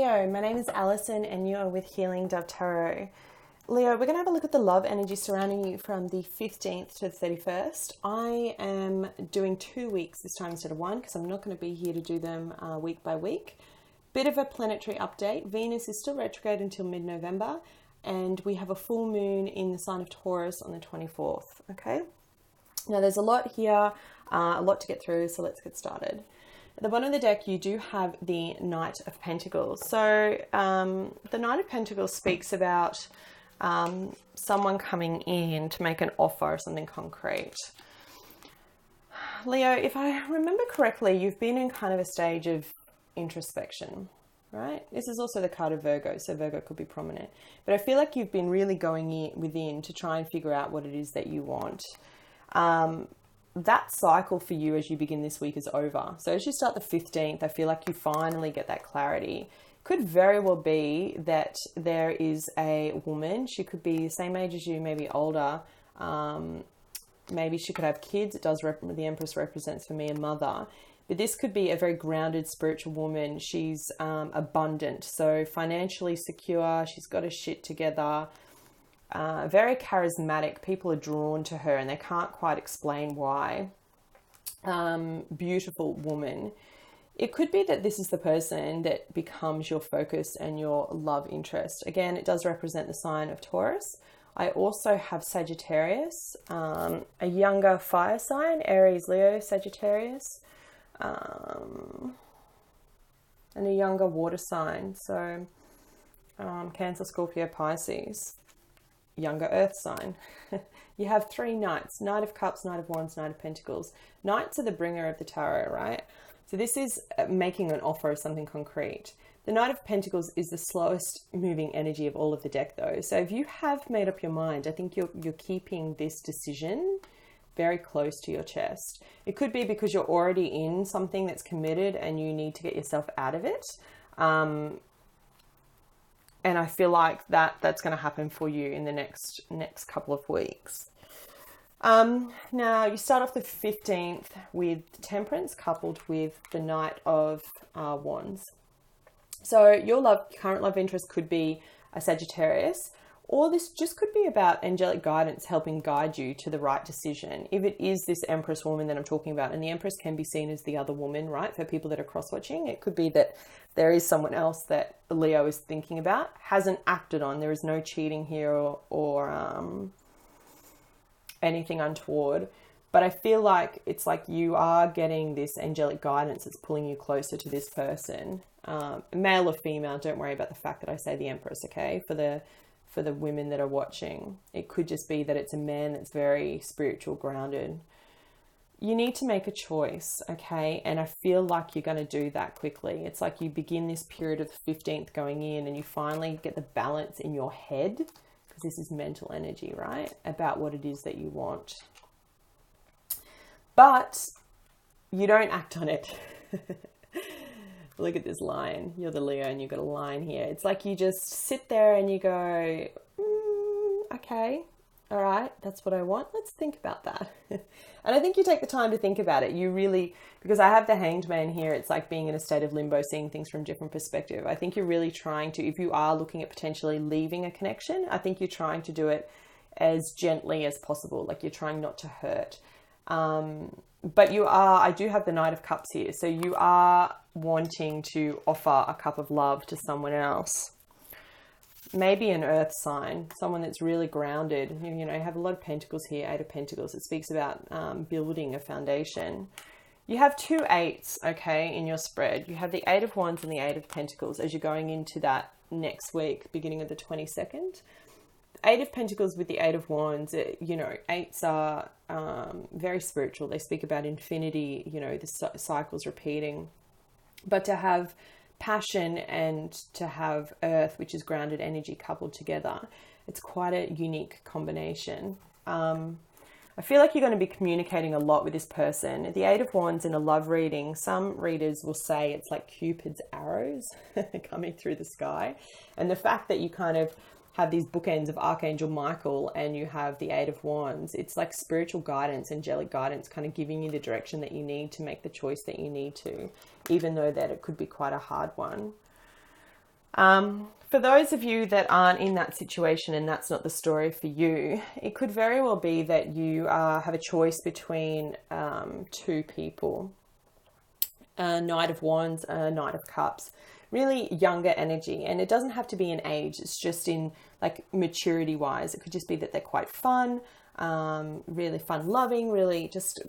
Leo, my name is Alison and you are with Healing Dove Tarot. Leo, we're going to have a look at the love energy surrounding you from the 15th to the 31st. I am doing 2 weeks this time instead of one because I'm not going to be here to do them week by week. Bit of a planetary update. Venus is still retrograde until mid-November and we have a full moon in the sign of Taurus on the 24th. Okay, now there's a lot here, a lot to get through, so let's get started. At the bottom of the deck, you do have the Knight of Pentacles. So the Knight of Pentacles speaks about someone coming in to make an offer or something concrete. Leo, if I remember correctly, you've been in kind of a stage of introspection, right? This is also the card of Virgo, so Virgo could be prominent. But I feel like you've been really going within to try and figure out what it is that you want. That cycle for you as you begin this week is over. So as you start the 15th, I feel like you finally get that clarity. Could very well be that there is a woman. She could be the same age as you, maybe older. Maybe she could have kids. It does, the Empress represents for me a mother. But this could be a very grounded spiritual woman. She's abundant, so financially secure. She's got her shit together. Very charismatic. People are drawn to her and they can't quite explain why. Beautiful woman. It could be that this is the person that becomes your focus and your love interest. Again, it does represent the sign of Taurus. I also have Sagittarius, a younger fire sign, Aries, Leo, Sagittarius, and a younger water sign. So Cancer, Scorpio, Pisces. Younger earth sign. You have 3 knights: Knight of Cups, Knight of Wands, Knight of Pentacles. Knights are the bringer of the tarot, right? So this is making an offer of something concrete. The Knight of Pentacles is the slowest moving energy of all of the deck though. So if you have made up your mind, I think you're keeping this decision very close to your chest. It could be because you're already in something that's committed and you need to get yourself out of it. And I feel like that's going to happen for you in the next couple of weeks. Now, you start off the 15th with Temperance coupled with the Knight of Wands. So your current love interest could be a Sagittarius, or this just could be about angelic guidance helping guide you to the right decision. If it is this Empress woman that I'm talking about, and the Empress can be seen as the other woman, right? For people that are cross-watching, it could be that there is someone else that Leo is thinking about, hasn't acted on. There is no cheating here or anything untoward. But I feel like it's like you are getting this angelic guidance that's pulling you closer to this person. Male or female, don't worry about the fact that I say the Empress, okay? For the women that are watching, it could just be that it's a man that's very spiritual, grounded. You need to make a choice, okay? And I feel like you're going to do that quickly. It's like you begin this period of the 15th going in and you finally get the balance in your head, because this is mental energy, right? About what it is that you want. But you don't act on it. Look at this line. You're the Leo and you've got a line here. It's like you just sit there and you go, okay, all right, that's what I want. Let's think about that. And I think you take the time to think about it. You really, because I have the Hanged Man here, it's like being in a state of limbo, seeing things from different perspective. I think you're really trying to, if you are looking at potentially leaving a connection, I think you're trying to do it as gently as possible. Like you're trying not to hurt. But you are, I do have the Knight of Cups here. So you are wanting to offer a cup of love to someone else. Maybe an earth sign, someone that's really grounded. You know, you have a lot of pentacles here, 8 of Pentacles. It speaks about building a foundation. You have 2 8s, okay, in your spread. You have the 8 of Wands and the 8 of Pentacles as you're going into that next week, beginning of the 22nd. 8 of Pentacles with the 8 of Wands, you know, 8s are very spiritual. They speak about infinity, you know, the cycles repeating. But to have passion and to have earth, which is grounded energy, coupled together, it's quite a unique combination. I feel like you're going to be communicating a lot with this person. The 8 of Wands in a love reading, some readers will say it's like Cupid's arrows coming through the sky. And the fact that you kind of have these bookends of Archangel Michael and you have the 8 of Wands, it's like spiritual guidance, angelic guidance, kind of giving you the direction that you need to make the choice that you need to, even though that it could be quite a hard one. For those of you that aren't in that situation and that's not the story for you, it could very well be that you have a choice between two people. A Knight of Wands, a Knight of Cups. Really younger energy, and it doesn't have to be in age, it's just in like maturity wise. It could just be that they're quite fun, really fun loving, really just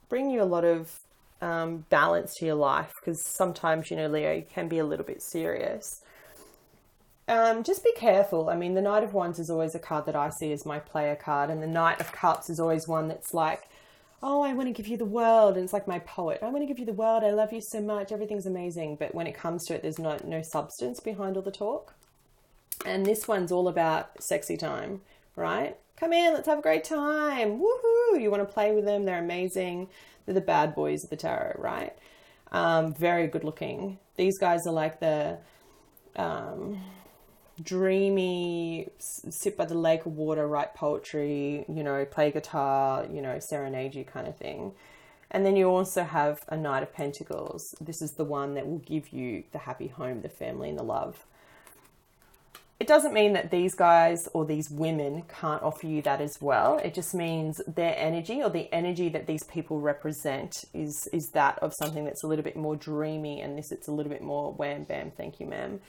bring you a lot of balance to your life, because sometimes, you know, Leo can be a little bit serious. Just be careful. I mean, the Knight of Wands is always a card that I see as my player card, and the Knight of Cups is always one that's like, oh, I want to give you the world. And it's like my poet. I want to give you the world. I love you so much. Everything's amazing. But when it comes to it, there's no substance behind all the talk. And this one's all about sexy time, right? Come in, let's have a great time. Woohoo! You want to play with them. They're amazing. They're the bad boys of the tarot, right? Very good looking. These guys are like the dreamy, sit by the lake of water, write poetry, you know, play guitar, you know, serenade you kind of thing. And then you also have a Knight of Pentacles. This is the one that will give you the happy home, the family and the love. It doesn't mean that these guys or these women can't offer you that as well. It just means their energy, or the energy that these people represent, is that of something that's a little bit more dreamy, and this, it's a little bit more wham bam, thank you ma'am.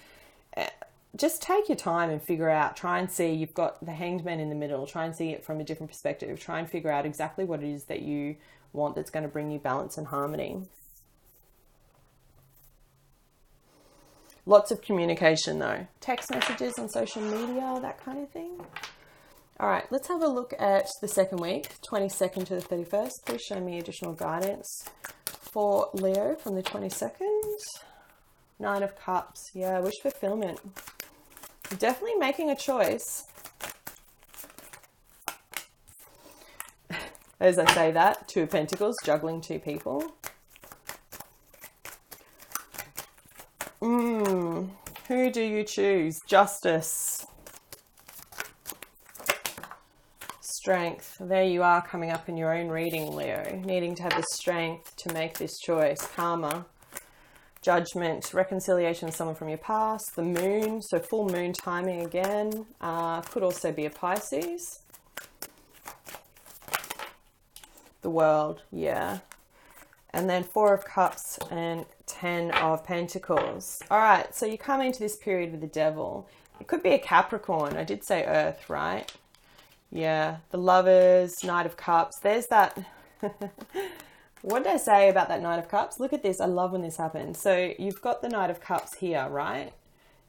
Just take your time and figure out, try and see, you've got the Hanged Man in the middle, try and see it from a different perspective, try and figure out exactly what it is that you want that's going to bring you balance and harmony. Lots of communication though, text messages on social media, that kind of thing. All right, let's have a look at the second week, 22nd to the 31st. Please show me additional guidance for Leo from the 22nd. Nine of Cups, yeah, wish fulfillment. Definitely making a choice. As I say that, Two of Pentacles, juggling two people. Who do you choose? Justice. Strength. There you are, coming up in your own reading, Leo. Needing to have the strength to make this choice. Karma. Judgment. Reconciliation with someone from your past. The moon. So full moon timing again. Could also be a Pisces. The World. Yeah. And then Four of Cups and 10 of Pentacles. All right, so you come into this period with the Devil. It could be a Capricorn. I did say Earth, right? Yeah, the Lovers, Knight of Cups. There's that. What did I say about that Knight of Cups? Look at this. I love when this happens. So you've got the Knight of Cups here, right?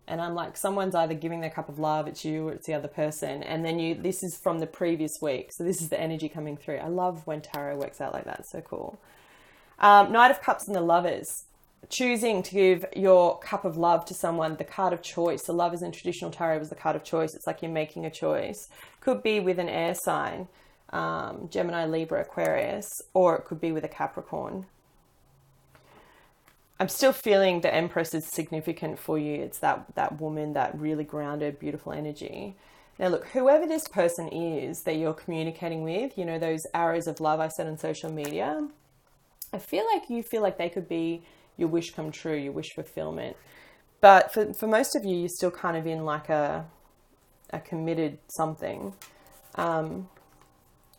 And I'm like, someone's either giving their cup of love, it's you or it's the other person. And then this is from the previous week. So this is the energy coming through. I love when tarot works out like that. It's so cool. Knight of Cups and the Lovers. Choosing to give your cup of love to someone, the card of choice. The Lovers in traditional tarot was the card of choice. It's like you're making a choice. Could be with an air sign, Gemini, Libra, Aquarius, or it could be with a Capricorn. I'm still feeling the Empress is significant for you. It's that woman, that really grounded, beautiful energy. Now look, whoever this person is that you're communicating with, you know, those arrows of love I said on social media, I feel like you feel like they could be your wish come true, your wish fulfillment. But for most of you, you're still kind of in like a committed something. And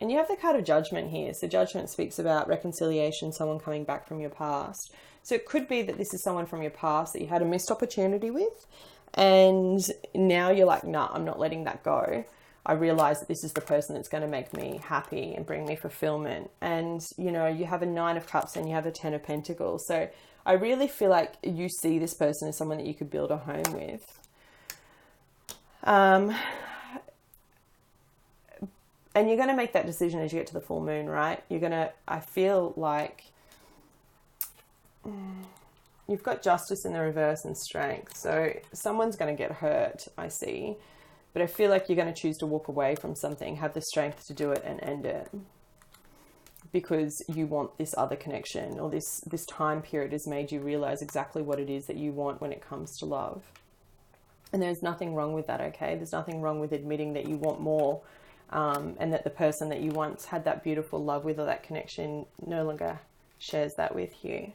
you have the card of Judgment here. So Judgment speaks about reconciliation, someone coming back from your past. So it could be that this is someone from your past that you had a missed opportunity with. And now you're like, nah, I'm not letting that go. I realize that this is the person that's going to make me happy and bring me fulfillment. And, you know, you have a Nine of Cups and you have a 10 of Pentacles. So I really feel like you see this person as someone that you could build a home with. And you're going to make that decision as you get to the full moon, right? I feel like you've got Justice in the reverse and Strength. So someone's going to get hurt, I see. But I feel like you're going to choose to walk away from something, have the strength to do it and end it. Because you want this other connection, or this time period has made you realize exactly what it is that you want when it comes to love. And there's nothing wrong with that, okay? There's nothing wrong with admitting that you want more, and that the person that you once had that beautiful love with or that connection no longer shares that with you.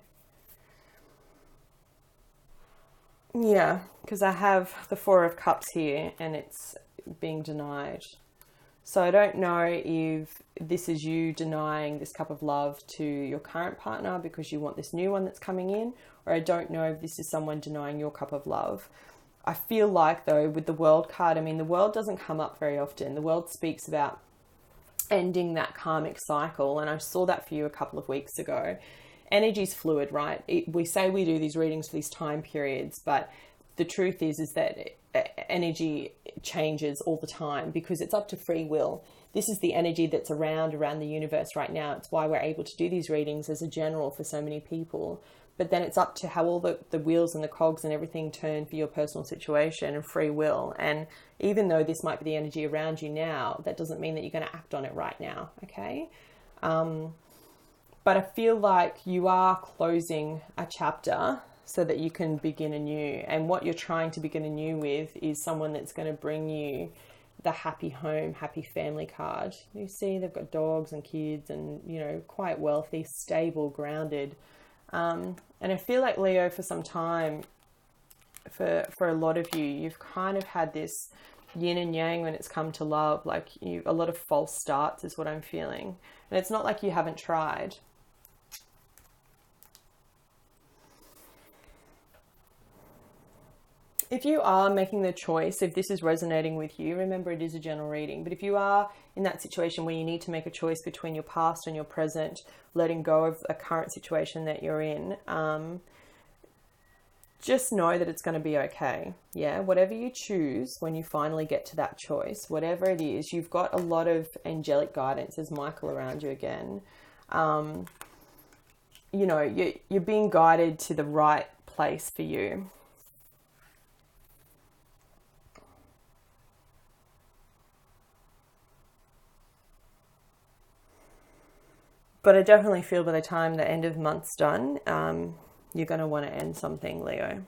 Yeah, because I have the Four of Cups here and it's being denied. So I don't know if this is you denying this cup of love to your current partner because you want this new one that's coming in, or I don't know if this is someone denying your cup of love. I feel like, though, with the World card, I mean, the World doesn't come up very often. The World speaks about ending that karmic cycle, and I saw that for you a couple of weeks ago. Energy's fluid, right? We say we do these readings for these time periods, but the truth is that energy changes all the time because it's up to free will. This is the energy that's around the universe right now. It's why we're able to do these readings as a general for so many people. But then it's up to how all the wheels and the cogs and everything turn for your personal situation and free will. And even though this might be the energy around you now, that doesn't mean that you're going to act on it right now, okay? But I feel like you are closing a chapter so that you can begin anew. And what you're trying to begin anew with is someone that's going to bring you the happy home, happy family card. You see, they've got dogs and kids and, you know, quite wealthy, stable, grounded. And I feel like, Leo, for some time, for a lot of you, you've kind of had this yin and yang when it's come to love. Like a lot of false starts is what I'm feeling. And it's not like you haven't tried. If you are making the choice, if this is resonating with you, remember it is a general reading, but if you are in that situation where you need to make a choice between your past and your present, letting go of a current situation that you're in, just know that it's going to be okay. Yeah, whatever you choose when you finally get to that choice, whatever it is, you've got a lot of angelic guidance. There's Michael around you again. You know, you're being guided to the right place for you. But I definitely feel by the time the end of the month's done, you're going to want to end something, Leo.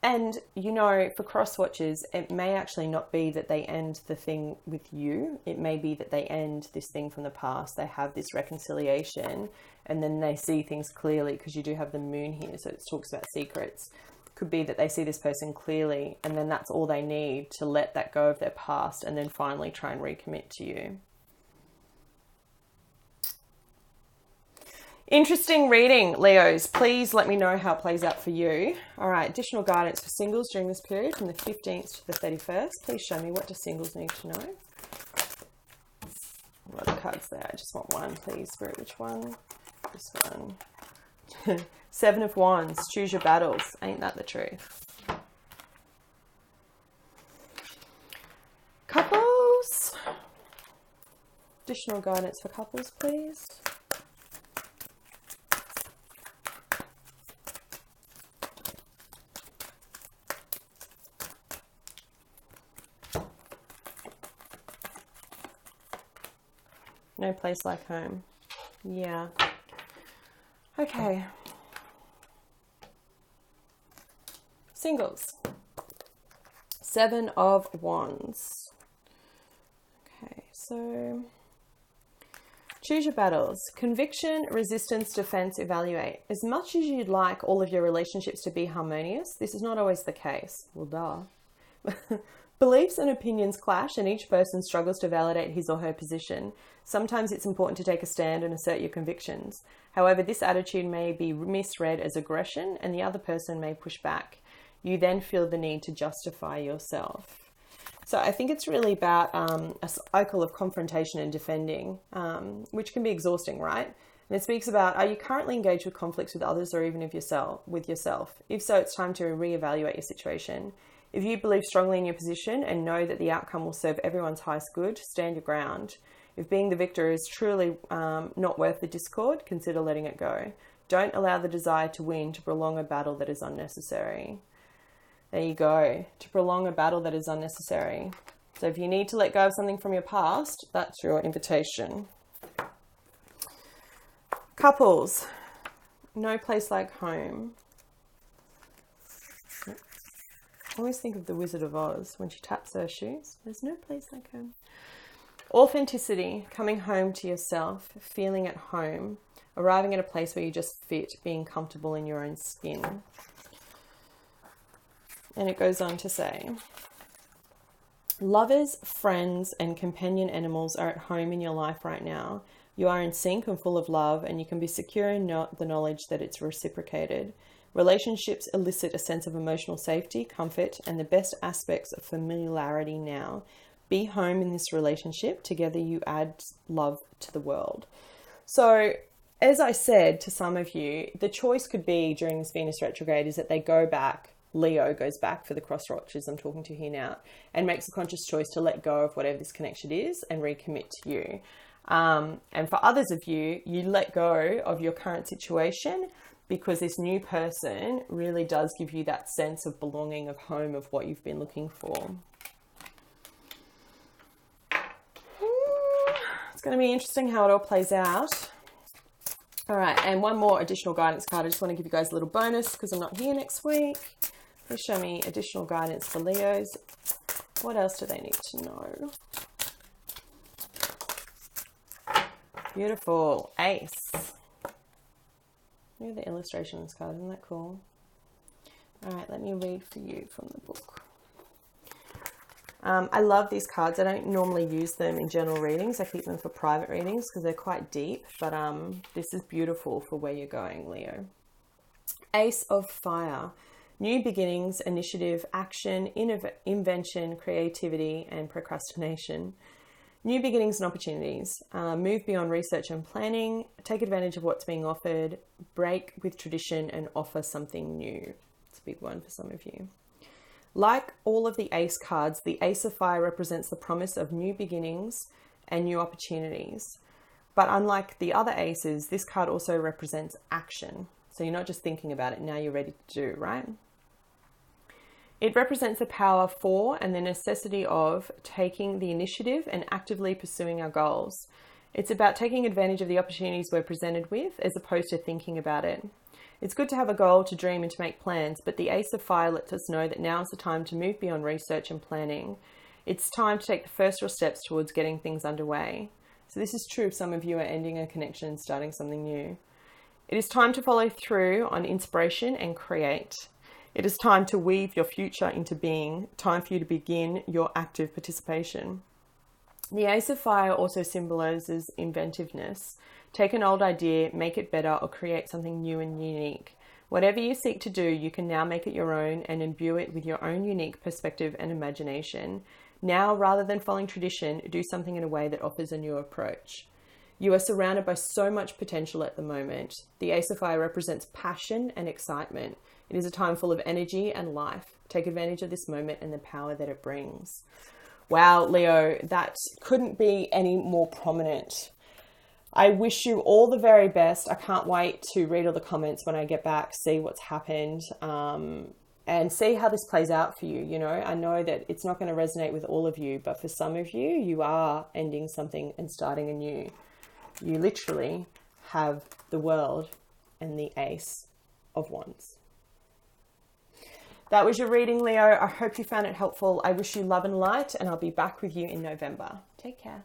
And, you know, for cross watchers, it may actually not be that they end the thing with you. It may be that they end this thing from the past. They have this reconciliation and then they see things clearly because you do have the moon here. So it talks about secrets. Could be that they see this person clearly and then that's all they need to let that go of their past and then finally try and recommit to you. Interesting reading, Leos. Please let me know how it plays out for you. All right, additional guidance for singles during this period from the 15th to the 31st. Please show me, what do singles need to know? A lot of cards there. I just want one, please. Spirit, which one? This one. Seven of Wands. Choose your battles. Ain't that the truth? Couples. Additional guidance for couples, please. No place like home. Yeah. Okay. Singles. Seven of Wands. Okay, so choose your battles. Conviction, resistance, defense, evaluate. As much as you'd like all of your relationships to be harmonious, this is not always the case. Well, duh. Beliefs and opinions clash and each person struggles to validate his or her position. Sometimes it's important to take a stand and assert your convictions. However, this attitude may be misread as aggression and the other person may push back. You then feel the need to justify yourself. So I think it's really about a cycle of confrontation and defending, which can be exhausting, right? And it speaks about, are you currently engaged with conflicts with others or even with yourself? If so, it's time to reevaluate your situation. If you believe strongly in your position and know that the outcome will serve everyone's highest good, stand your ground. If being the victor is truly not worth the discord, consider letting it go. Don't allow the desire to win to prolong a battle that is unnecessary. There you go. To prolong a battle that is unnecessary. So if you need to let go of something from your past, that's your invitation. Couples. No place like home. I always think of the Wizard of Oz when she taps her shoes. There's no place like home. Authenticity, coming home to yourself, feeling at home, arriving at a place where you just fit, being comfortable in your own skin. And it goes on to say, lovers, friends, and companion animals are at home in your life right now. You are in sync and full of love, and you can be secure in the knowledge that it's reciprocated. Relationships elicit a sense of emotional safety, comfort, and the best aspects of familiarity now. Be home in this relationship. Together you add love to the world. So, as I said to some of you, the choice could be during this Venus retrograde is that they go back, Leo goes back for the cross watchers I'm talking to here now, and makes a conscious choice to let go of whatever this connection is and recommit to you. And for others of you, you let go of your current situation because this new person really does give you that sense of belonging, of home, of what you've been looking for. It's going to be interesting how it all plays out. All right, and one more additional guidance card. I just want to give you guys a little bonus because I'm not here next week. Please show me additional guidance for Leos. What else do they need to know? Beautiful. Ace. Look at the illustration on this card. Isn't that cool? All right, let me read for you from the book. I love these cards. I don't normally use them in general readings. I keep them for private readings because they're quite deep. But this is beautiful for where you're going, Leo. Ace of Fire. New beginnings, initiative, action, invention, creativity, and procrastination. New beginnings and opportunities. Move beyond research and planning. Take advantage of what's being offered. Break with tradition and offer something new. It's a big one for some of you. Like all of the Ace cards, the Ace of Fire represents the promise of new beginnings and new opportunities. But unlike the other Aces, this card also represents action. So you're not just thinking about it, now you're ready to do, right? It represents the power for and the necessity of taking the initiative and actively pursuing our goals. It's about taking advantage of the opportunities we're presented with as opposed to thinking about it. It's good to have a goal, to dream and to make plans, but the Ace of Fire lets us know that now is the time to move beyond research and planning. It's time to take the first real steps towards getting things underway. So this is true if some of you are ending a connection and starting something new. It is time to follow through on inspiration and create. It is time to weave your future into being. Time for you to begin your active participation. The Ace of Fire also symbolizes inventiveness. Take an old idea, make it better, or create something new and unique. Whatever you seek to do, you can now make it your own and imbue it with your own unique perspective and imagination. Now, rather than following tradition, do something in a way that offers a new approach. You are surrounded by so much potential at the moment. The Ace of Fire represents passion and excitement. It is a time full of energy and life. Take advantage of this moment and the power that it brings. Wow, Leo, that couldn't be any more prominent. I wish you all the very best. I can't wait to read all the comments when I get back, see what's happened, and see how this plays out for you. You know, I know that it's not going to resonate with all of you, but for some of you, you are ending something and starting anew. You literally have the world and the Ace of Wands. That was your reading, Leo. I hope you found it helpful. I wish you love and light, and I'll be back with you in November. Take care.